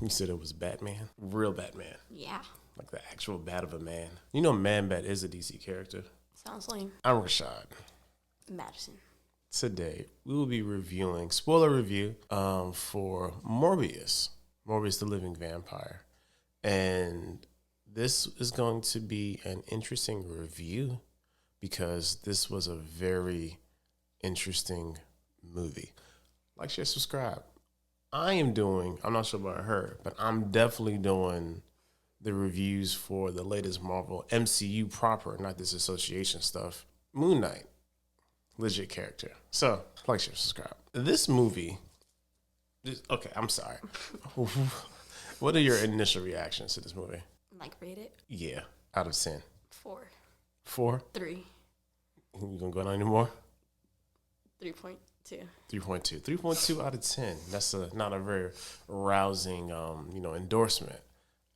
You said it was Batman? Real Batman. Yeah. Like the actual bat of a man. You know Man-Bat is a DC character. Sounds lame. I'm Rashad. Madison. Today, we will be reviewing, spoiler review, for Morbius. Morbius the Living Vampire. And this is going to be an interesting review because this was a very interesting movie. Like, share, subscribe. I'm not sure about her, but I'm definitely doing the reviews for the latest Marvel MCU proper, not this association stuff. Moon Knight, legit character. So, like, share, subscribe. This movie, okay, I'm sorry. What are your initial reactions to this movie? Like, rate it? Yeah, out of 10. 4. 4? 3. You gonna go on anymore? 3.2. 3.2. 3.2 out of 10. That's not a very rousing, endorsement.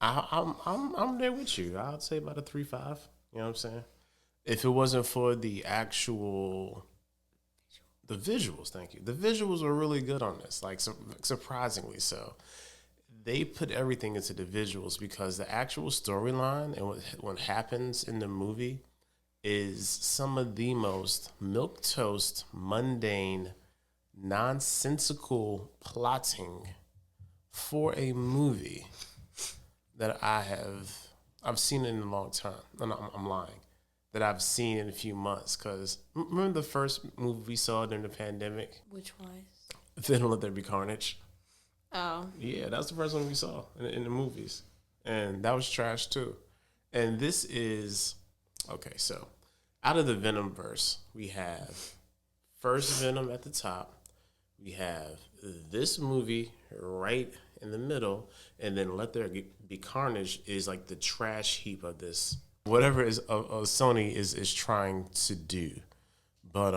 I'm there with you. I'd say about a 3.5. You know what I'm saying? If it wasn't for the visuals, thank you. The visuals were really good on this, like surprisingly so. They put everything into the visuals because the actual storyline and what happens in the movie is some of the most milquetoast, mundane, nonsensical plotting for a movie that I've seen in a long time. No, I'm lying. That I've seen in a few months. Because remember the first movie we saw during the pandemic? Which was? Then Let There Be Carnage. Oh. Yeah, that's the first one we saw in the movies. And that was trash too. And this is, okay, so out of the Venom verse, we have first Venom at the top. We have this movie right in the middle. And then Let There Be Carnage is like the trash heap of this. Whatever is Sony is trying to do. But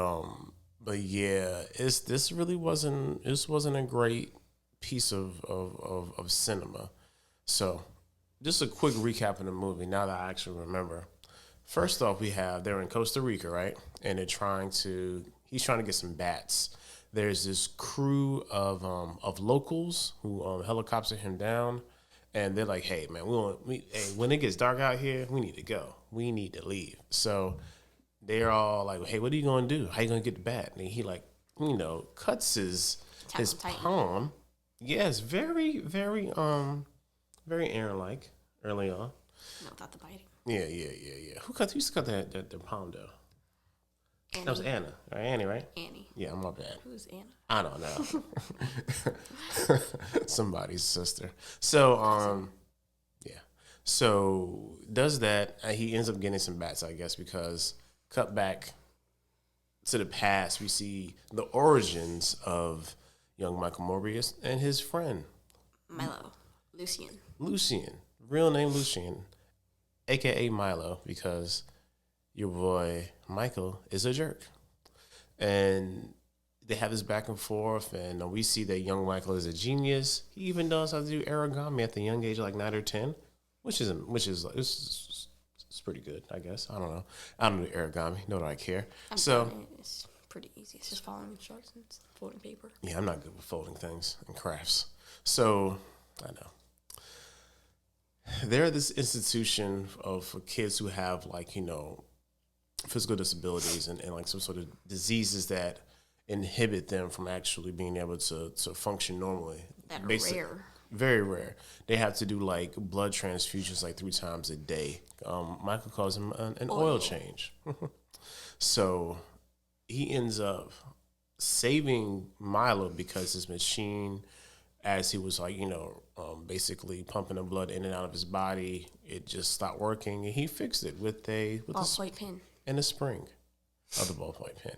yeah, this wasn't a great piece of cinema. So just a quick recap of the movie now that I actually remember. First off, they're in Costa Rica, right? And he's trying to get some bats. There's this crew of locals who helicopter him down, and they're like, "Hey man, when it gets dark out here, we need to go. We need to leave." So they're all like, "Hey, what are you gonna do? How you gonna get the bat?" And he cuts his palm. Yes, very, very, very Aaron-like early on. No, without the biting. Yeah. Who used to cut the palm though? Annie. That was Anna. Or Annie, right? Annie. Yeah, I'm my bad. Who's Anna? I don't know. Somebody's sister. So, yeah. So does that. He ends up getting some bats, I guess, because cut back to the past, we see the origins of young Michael Morbius and his friend Milo. Lucien. Real name Lucien, a.k.a. Milo, because your boy Michael is a jerk. And they have this back and forth, and we see that young Michael is a genius. He even knows how to do origami at the young age of like 9 or 10, which is it's pretty good, I guess. I don't know. I don't do origami, nor do I care. It's pretty easy. It's just following instructions, folding paper. Yeah, I'm not good with folding things and crafts. So, I know. They're this institution for kids who have physical disabilities and like some sort of diseases that inhibit them from actually being able to function normally. That are rare. Very rare. They have to do like blood transfusions like 3 times a day. Michael calls him an oil change. So he ends up saving Milo because his machine, as he was basically pumping the blood in and out of his body, it just stopped working, and he fixed it with a ballpoint pen and a spring of the ballpoint pen.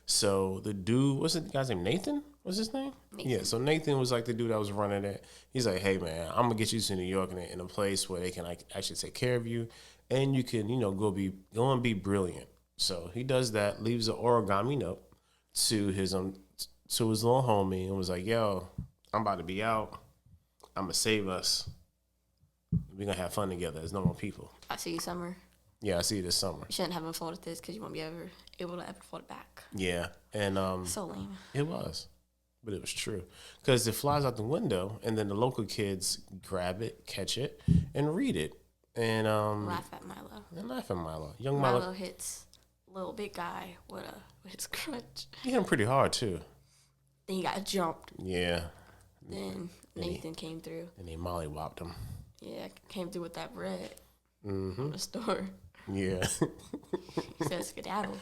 So the dude, what's the guy's name? Nathan? What's his name? Nathan. Yeah. So Nathan was like the dude that was running it. He's like, "Hey man, I'm gonna get you to New York in a place where they can actually take care of you, and you can go and be brilliant." So he does that, leaves an origami note to his little homie, and was like, "Yo, I'm about to be out. I'm gonna save us. We're gonna have fun together as normal people." I see you summer. Yeah, I see you this summer. You shouldn't have unfolded this because you won't be able to ever fold it back. Yeah, and so lame. It was. but it was true because it flies out the window, and then the local kids grab it, catch it, and read it, and Laugh at Milo. and laugh at Milo. Young Milo hits little big guy with his crutch. He hit him pretty hard too. Then he got jumped. Yeah. Then Nathan came through. And he mollywopped him. Yeah, came through with that bread from the store. Yeah. He said skedaddle,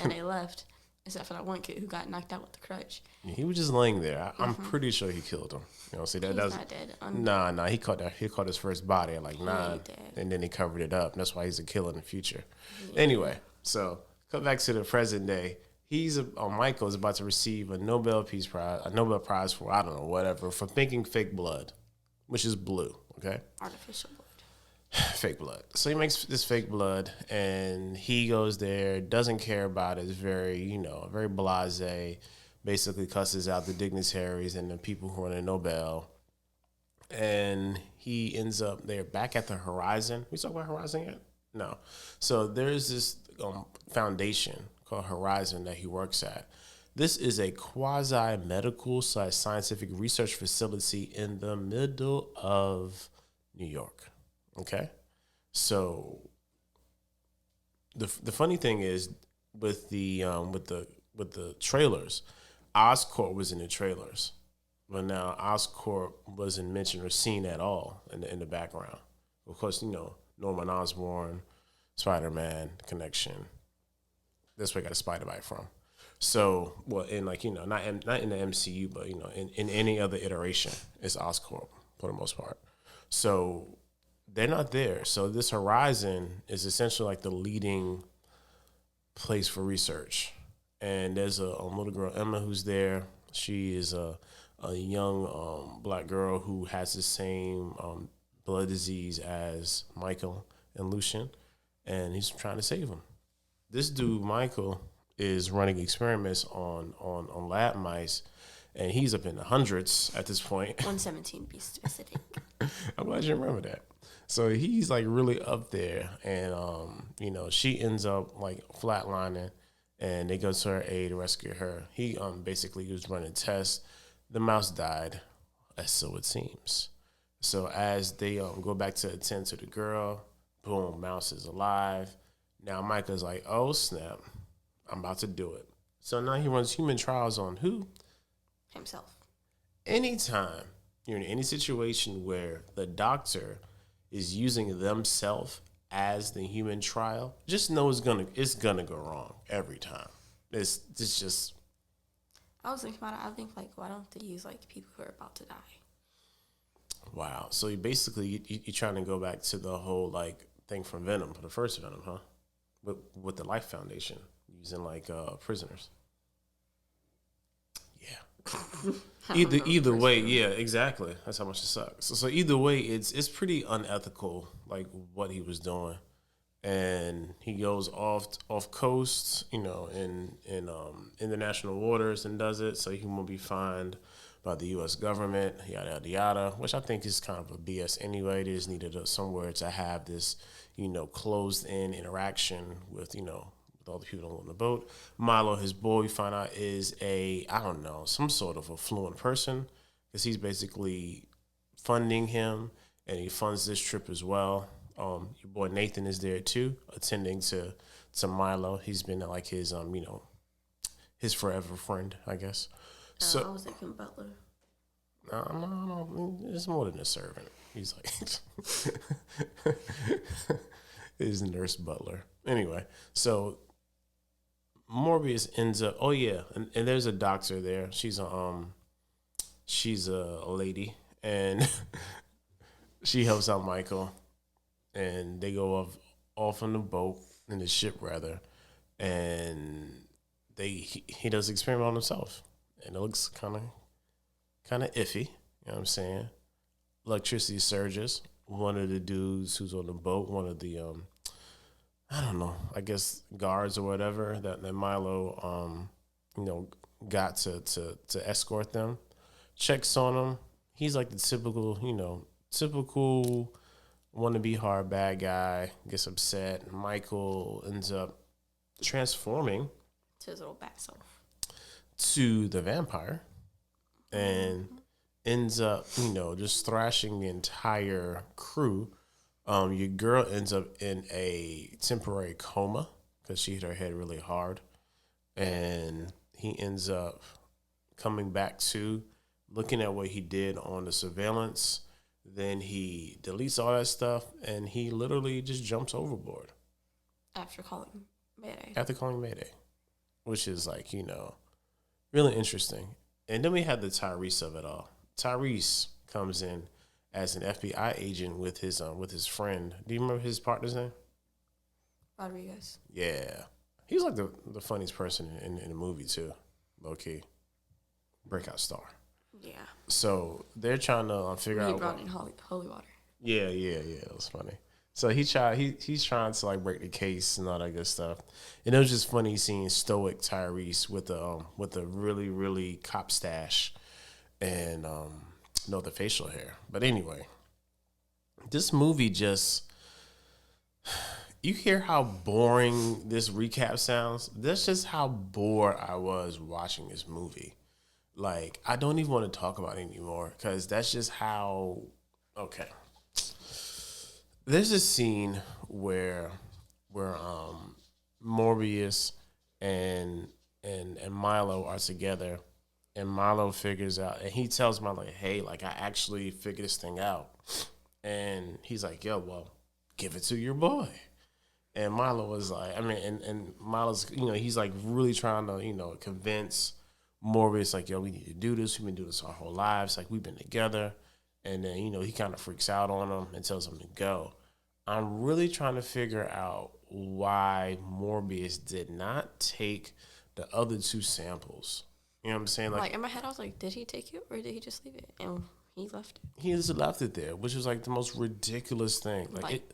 and they left. Except for that one kid who got knocked out with the crutch. He was just laying there. I'm pretty sure he killed him. You know, see that? He's not dead. Nah. He caught his first body at like 9, and then he covered it up. That's why he's a killer in the future. Yeah. Anyway, so come back to the present day. Michael is about to receive a Nobel Prize for I don't know whatever for making fake blood, which is blue. Okay. Artificial blood. Fake blood. So he makes this fake blood, and he goes there, doesn't care about it. It's very blasé. Basically, cusses out the dignitaries and the people who are in the Nobel. And he ends up there back at the Horizon. We talk about Horizon yet? No. So there's this foundation called Horizon that he works at. This is a quasi-medical / scientific research facility in the middle of New York. Okay, so the funny thing is with the trailers, Oscorp was in the trailers, but now Oscorp wasn't mentioned or seen at all in the background. Of course, Norman Osborn, Spider-Man connection. That's where I got a spider bite from. So, well, in not in the MCU, but in any other iteration, it's Oscorp for the most part. So they're not there. So this Horizon is essentially like the leading place for research. And there's a little girl, Emma, who's there. She is a young black girl who has the same blood disease as Michael and Lucian, and he's trying to save him. This dude, Michael, is running experiments on lab mice, and he's up in the hundreds at this point. 117, be specific. I'm glad you remember that. So he's like really up there, and she ends up like flatlining, and they go to her aid to rescue her. He basically was running tests. The mouse died, as so it seems. So as they go back to attend to the girl, boom, mouse is alive. Now Micah's like, oh snap, I'm about to do it. So now he runs human trials on who? Himself. Anytime you're in any situation where the doctor is using themselves as the human trial, just know it's gonna go wrong every time. It's just. I was thinking about it. I think why don't they use people who are about to die? Wow. So you basically you're trying to go back to the whole thing from Venom, the first Venom, huh? With the Life Foundation using prisoners. Yeah. Either way, yeah, exactly. That's how much it sucks. So either way, it's pretty unethical, what he was doing, and he goes off coast, in international waters and does it, so he won't be fined by the U.S. government, yada yada yada. Which I think is kind of a BS anyway. They just needed somewhere to have this, closed in interaction with all the people on the boat. Milo, his boy, we find out is some sort of affluent person, because he's basically funding him, and he funds this trip as well. Your boy Nathan is there too, attending to Milo. He's been his his forever friend, I guess. So I was thinking butler. No, it's more than a servant. He's his nurse butler. Anyway, so Morbius ends up. Oh yeah, and there's a doctor there. She's a lady, and she helps out Michael, and they go off on the boat in the ship rather, and he does the experiment on himself, and it looks kind of iffy. You know what I'm saying? Electricity surges. One of the dudes who's on the boat, one of the I don't know, I guess guards or whatever that Milo got to escort them, checks on him. He's like the typical wannabe hard bad guy, gets upset. Michael ends up transforming to his little bat self, to the vampire, and ends up, just thrashing the entire crew. Your girl ends up in a temporary coma because she hit her head really hard, and he ends up coming back to looking at what he did on the surveillance. Then he deletes all that stuff, and he literally just jumps overboard After calling Mayday. Which is really interesting. And then we had the Tyrese of it all. Tyrese comes in as an FBI agent with his friend. Do you remember his partner's name? Rodriguez. Yeah. He was like the funniest person in the movie too, low key. Breakout star. Yeah. So they're trying to figure out. He brought in holy water. Yeah. It was funny. So he's trying to break the case and all that good stuff. And it was just funny seeing stoic Tyrese with the really really cop stash and the facial hair. But anyway, this movie just. You hear how boring this recap sounds? That's just how bored I was watching this movie. I don't even want to talk about it anymore because that's just how. Okay. There's a scene where Morbius and Milo are together, and Milo figures out, and he tells Milo, "Hey, I actually figured this thing out," and he's like, "Yo, well, give it to your boy." And Milo was like, and Milo's, he's really trying to, convince Morbius, yo, we need to do this. We've been doing this our whole lives. We've been together. And then, he kind of freaks out on him and tells him to go. I'm really trying to figure out why Morbius did not take the other two samples. You know what I'm saying? In my head, I was like, did he take it or did he just leave it? And he left it. He just left it there, which was the most ridiculous thing.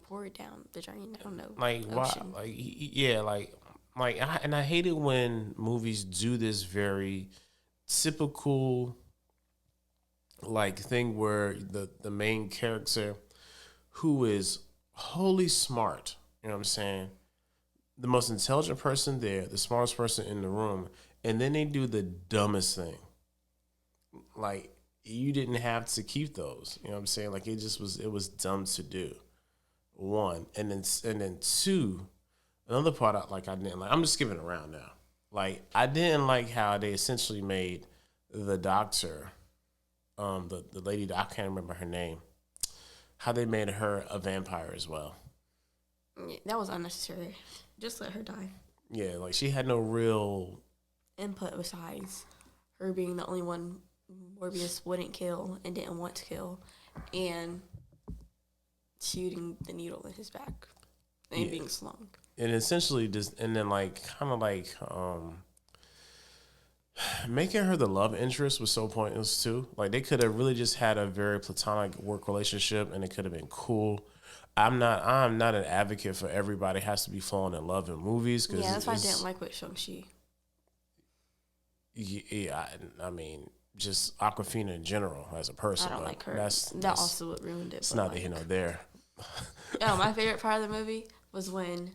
Pour it down the drain. I don't know. Why? I hate it when movies do this very typical thing where the main character, who is wholly smart, you know what I'm saying, the most intelligent person there, the smartest person in the room, and then they do the dumbest thing. You didn't have to keep those. You know what I'm saying? It was dumb to do. One. And then two, another part I didn't like. I'm just skipping around now. I didn't like how they essentially made the doctor, the lady, I can't remember her name, how they made her a vampire as well. Yeah, that was unnecessary. Just let her die. Yeah, she had no real input besides her being the only one Morbius wouldn't kill and didn't want to kill, and shooting the needle in his back and being slung. And essentially just, and then making her the love interest was so pointless too. They could have really just had a very platonic work relationship and it could have been cool. I'm not an advocate for everybody has to be falling in love in movies. Yeah, that's why I didn't like with Shang-Chi. Yeah, just Awkwafina in general as a person. I don't like her. That also what ruined it. It's not here nor there. No, my favorite part of the movie was when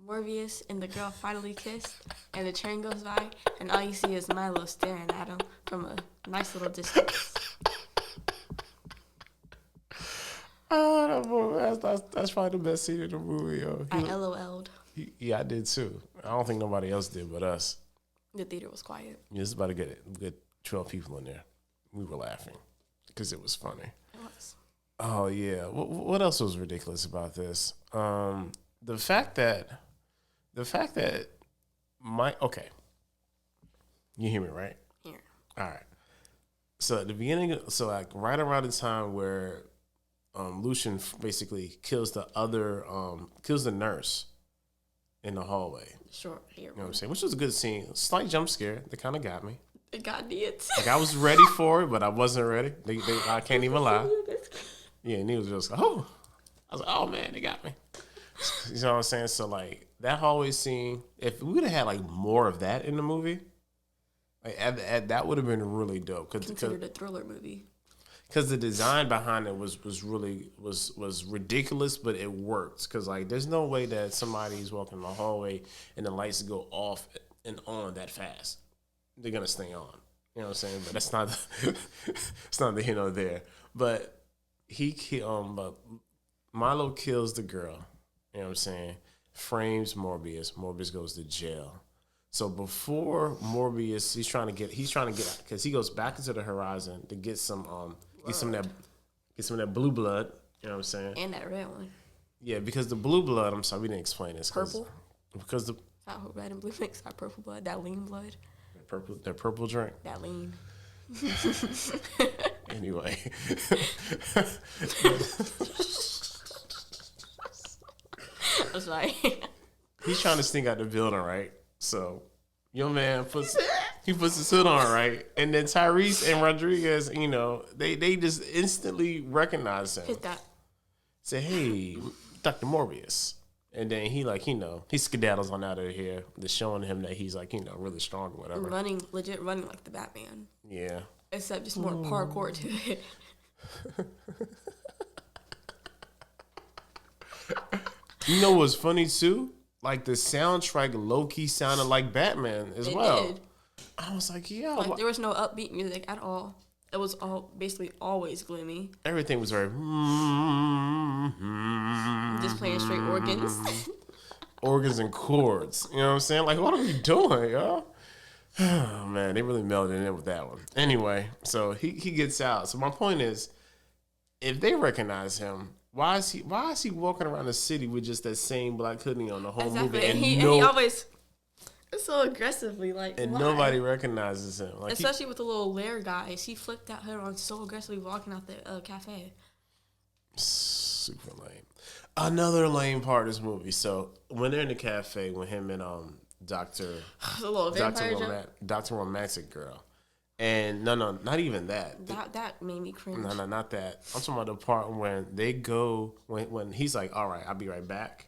Morbius and the girl finally kissed, and the train goes by, and all you see is Milo staring at him from a nice little distance. Oh, that's probably the best scene in the movie, yo. I LOL'd. Yeah, I did too. I don't think nobody else did but us. The theater was quiet. Yeah, it's about a good 12 people in there. We were laughing because it was funny. It was. Oh yeah. What else was ridiculous about this? The fact that okay. You hear me, right? Yeah. All right. So at the beginning, right around the time where Lucian basically kills the nurse in the hallway. Sure. You know what I'm saying? Which was a good scene. Slight jump scare that kind of got me. It got me. I was ready for it, but I wasn't ready. I can't even lie. Yeah, and he was just I was like, oh man, they got me. You know what I'm saying? So that hallway scene, if we would have had more of that in the movie, that would have been really dope. Considered a thriller movie. Because the design behind it was really ridiculous, but it worked. Because there's no way that somebody's walking the hallway and the lights go off and on that fast. They're gonna stay on. You know what I'm saying? But that's not it's not the here nor there. But but Milo kills the girl. You know what I'm saying? Frames Morbius. Morbius goes to jail. So before Morbius, he's trying to get because he goes back into the horizon to get some of that blue blood. You know what I'm saying? And that red one. Yeah, because the blue blood. I'm sorry, we didn't explain this. Purple. Because the Red and blue mix. That purple blood. That lean blood. That purple drink. That lean. Anyway. That's right. He's trying to sneak out the building, right? So, your man puts his hood on, right? And then Tyrese and Rodriguez, you know, they just instantly recognize him. Hit that. Say, hey, Dr. Morbius. And then he he skedaddles on out of here, just showing him that he's really strong or whatever. Legit running like the Batman. Yeah. Except just more parkour to it. You know what's funny too? Like the soundtrack low-key sounded like Batman as well. Did. I was like, yeah. Like there was no upbeat music at all. It was basically always gloomy. Everything was very just playing straight organs. Organs and chords. You know what I'm saying? Like, what are we doing, y'all? Oh man, they really melded in with that one. Anyway, so he gets out. So my point is, if they recognize him, why is he walking around the city with just that same black hoodie on the whole movie? And he always so aggressively and nobody recognizes him. Like especially with the little lair guys. He flipped that hood on so aggressively walking out the cafe. Super lame. Another lame part of this movie. So when they're in the cafe with him and Dr. Romantic Girl. And no, not even that. That made me cringe. No, not that. I'm talking about the part when they go when he's like, all right, I'll be right back,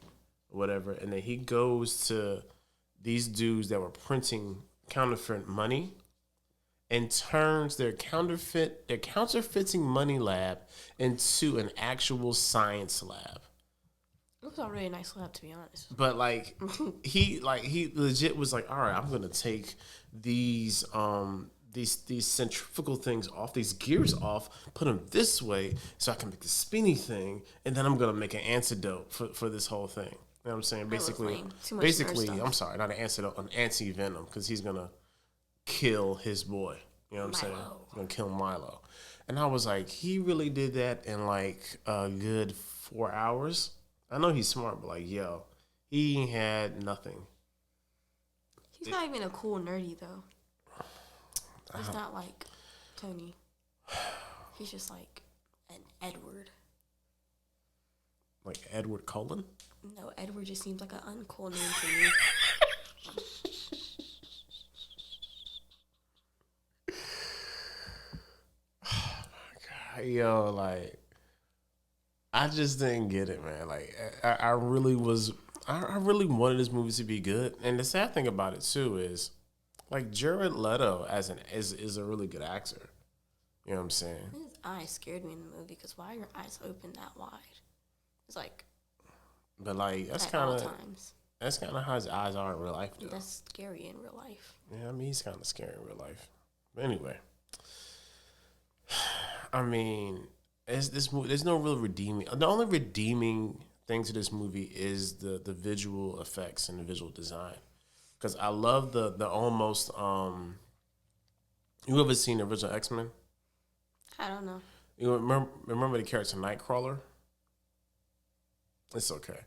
or whatever, and then he goes to these dudes that were printing counterfeit money and turns their counterfeiting money lab into an actual science lab. It was already a nice lab, to be honest. But he legit was like, all right, I'm gonna take these centrifugal things off, these gears off, put them this way so I can make the spinny thing, and then I'm gonna make an antidote for this whole thing. You know what I'm saying? Basically, I'm sorry, not an antidote, an anti-venom, because he's gonna kill his boy. You know what I'm saying? He's gonna kill Milo. And I was like, he really did that in like a good 4 hours. I know he's smart, but yo, he had nothing. He's not even a cool nerdy though. He's not like Tony. He's just like an Edward. Like Edward Cullen? No, Edward just seems like an uncool name to me. Oh my God. Yo, I just didn't get it, man. I really wanted this movie to be good. And the sad thing about it too is Jared Leto is a really good actor. You know what I'm saying? His eyes scared me in the movie because why are your eyes open that wide? It's like. But that's kind of how his eyes are in real life, though. That's scary in real life. Yeah, I mean he's kind of scary in real life. But anyway, I mean, this movie. There's no real redeeming. The only redeeming thing to this movie is the visual effects and the visual design. Because I love the almost you ever seen the original X-Men? I don't know. You remember the character Nightcrawler? It's okay.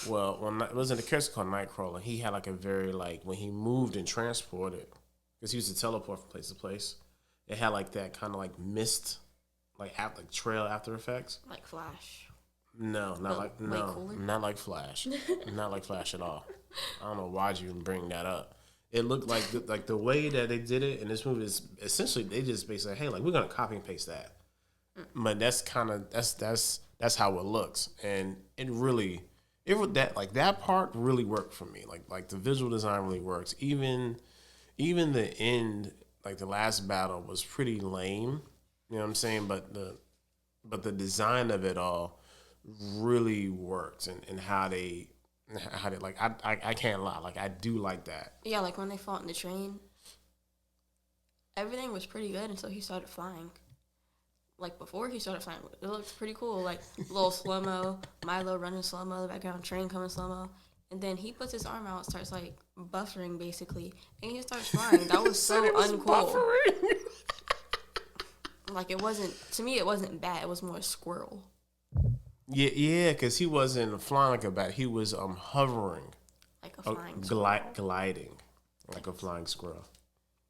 Well, it wasn't a character called Nightcrawler. He had a very when he moved and transported, because he used to teleport from place to place. It had that kind of mist, trail after effects. Like Flash. No, not like Flash. Not like Flash at all. I don't know why'd you even bring that up. It looked like the way that they did it in this movie is essentially they just basically hey we're gonna copy and paste that, but that's how it looks, and that part really worked for me. Like the visual design really works. Even the end, the last battle was pretty lame. You know what I'm saying? But the design of it all really worked, and how they I can't lie, I do like that. Yeah, when they fought in the train. everything was pretty good until he started flying. Like, before he started flying, it looked pretty cool. Like, little slow-mo, Milo running slow-mo, the background train coming slow-mo. And then he puts his arm out, starts, like, buffering, basically. And he starts flying. That was so uncool. Like, it wasn't, to me, it wasn't bad. It was more a squirrel. Yeah, because he wasn't flying like a bat. He was hovering. Like a flying squirrel. Gliding. Like a flying squirrel.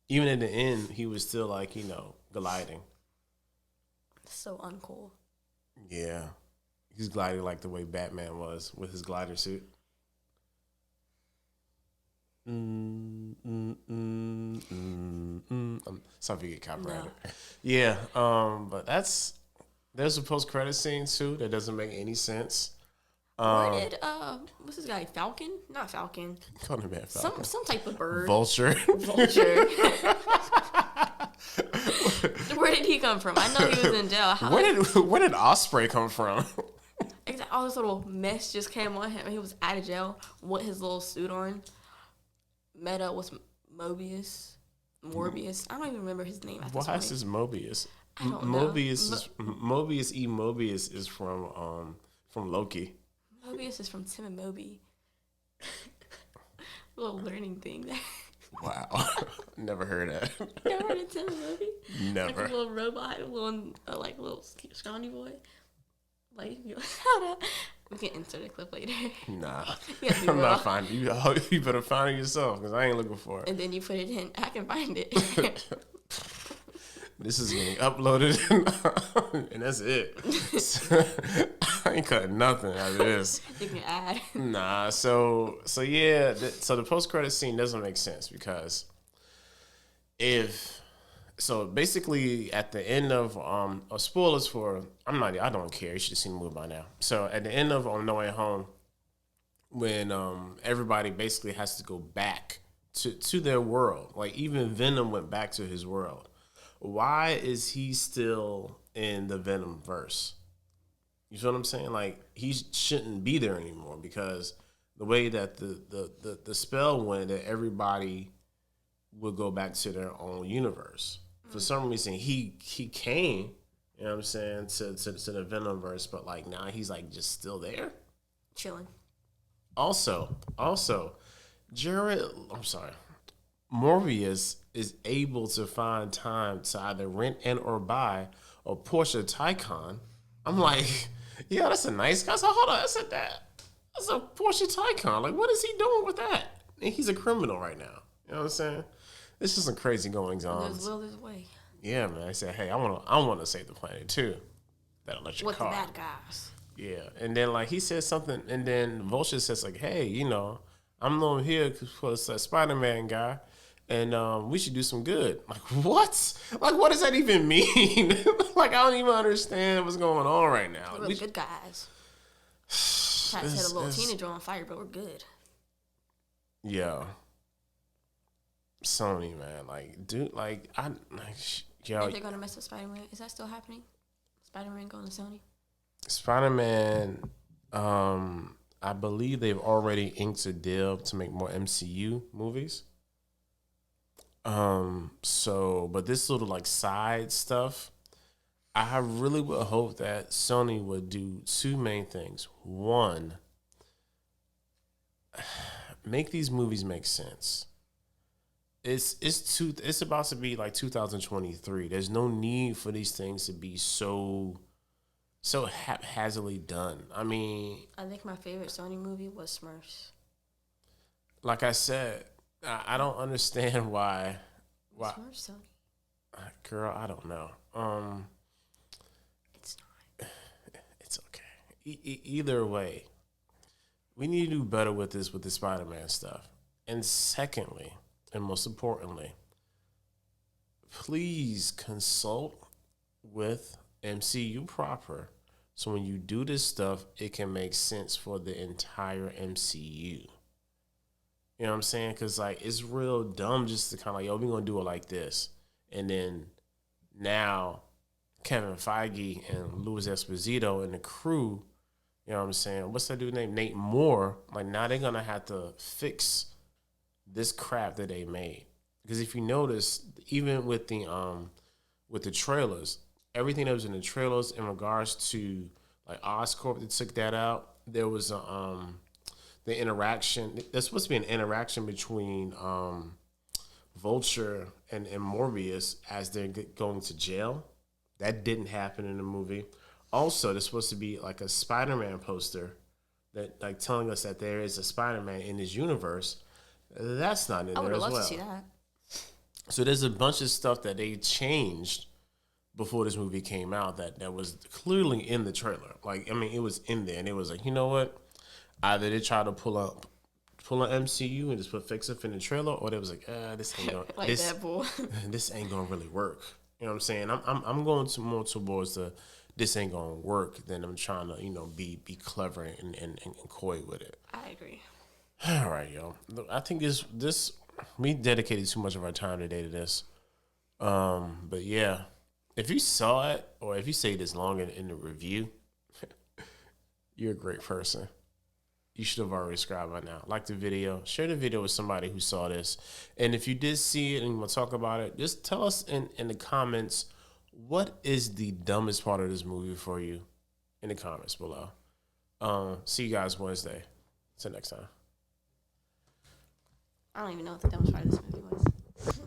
Even at the end, he was still, like, gliding. So uncool. Yeah. He's gliding like the way Batman was with his glider suit. I'm sorry if you get copyrighted. No. Yeah, but there's a post-credit scene too that doesn't make any sense. Where did what's this guy? Falcon? Not Falcon. Call him man, Falcon. Some type of bird. Vulture. Where did he come from? I know he was in jail. Where did Osprey come from? Exactly. All this little mess just came on him. He was out of jail with his little suit on. Met up with Morbius. I don't even remember his name. Why is this Mobius? I don't know. Mobius is from Loki. Mobius is from Tim and Moby. Little learning thing there. Wow. Never heard that. You ever heard of Tim and Moby? Never. Like a little robot, little scrawny boy. Like, we can insert a clip later. Nah. I'm not finding you. You better find it yourself because I ain't looking for it. And then you put it in. I can find it. This is getting uploaded and that's it. I ain't cutting nothing out of this. You can add. Nah, so yeah, so the post-credit scene doesn't make sense because basically at the end of spoilers for I don't care, you should have seen the movie by now. So at the end of No Way Home, when everybody basically has to go back to their world, like even Venom went back to his world. Why is he still in the Venom verse? You feel what I'm saying? Like, he shouldn't be there anymore because the way that the spell went, that everybody would go back to their own universe. For some reason, he came, you know what I'm saying, to the Venom verse, but like now he's like just still there, chilling. Also, Morbius is able to find time to either rent and or buy a Porsche Taycan. I'm like, yeah, that's a nice car. So hold on, that's a Porsche Taycan. Like, what is he doing with that? And he's a criminal right now. You know what I'm saying? It's just some crazy goings on. There's will, there's way. Yeah, man. I said, hey, I want to save the planet too. That electric with car. With the bad guys. Yeah, and then like he said something, and then Vulture says like, hey, I'm over here because a Spider-Man guy. And we should do some good. Like, what? Like, what does that even mean? Like, I don't even understand what's going on right now. We're good guys. Tried to set a little teenager on fire, but we're good. Yeah. Sony, man. Like, dude, yo. They're going to mess with Spider-Man. Is that still happening? Spider-Man going to Sony? Spider-Man, I believe they've already inked a deal to make more MCU movies. But this little like side stuff, I really would hope that Sony would do two main things. One, make these movies make sense. It's about to be like 2023. There's no need for these things to be so haphazardly done. I mean, I think my favorite Sony movie was Smurfs. Like I said, I don't understand why. Smurfs Sony. Girl, I don't know. It's not. It's okay. Either way, we need to do better with the Spider-Man stuff. And secondly, and most importantly, please consult with MCU proper, so when you do this stuff, it can make sense for the entire MCU. You know what I'm saying? Because, like, it's real dumb just to kind of like, yo, we're going to do it like this. And then now Kevin Feige and Louis Esposito and the crew, you know what I'm saying? What's that dude's name? Nate Moore. Like, now they're going to have to fix this crap that they made. Because if you notice, even with the trailers, everything that was in the trailers in regards to like Oscorp that took that out, there was the interaction. There's supposed to be an interaction between Vulture and Morbius as they're going to jail. That didn't happen in the movie. Also, there's supposed to be like a Spider-Man poster that like telling us that there is a Spider-Man in this universe. That's not in I would there have as loved well. to see that. So there's a bunch of stuff that they changed before this movie came out that was clearly in the trailer. Like, I mean, it was in there, and it was like, you know what? Either they try to pull an MCU and just put fix up in the trailer, or they was like, this ain't gonna Like Deadpool. this ain't gonna really work. You know what I'm saying? I'm going to more towards the this ain't gonna work than I'm trying to be clever and coy with it. I agree. All right, yo. Look, I think this we dedicated too much of our time today to this. But yeah, if you saw it or if you stayed this long in the review, you're a great person. You should have already subscribed by now. Like the video, share the video with somebody who saw this, and if you did see it and you want to talk about it, just tell us in the comments what is the dumbest part of this movie for you in the comments below. See you guys Wednesday. Till next time. I don't even know what the dumbest part of this movie was.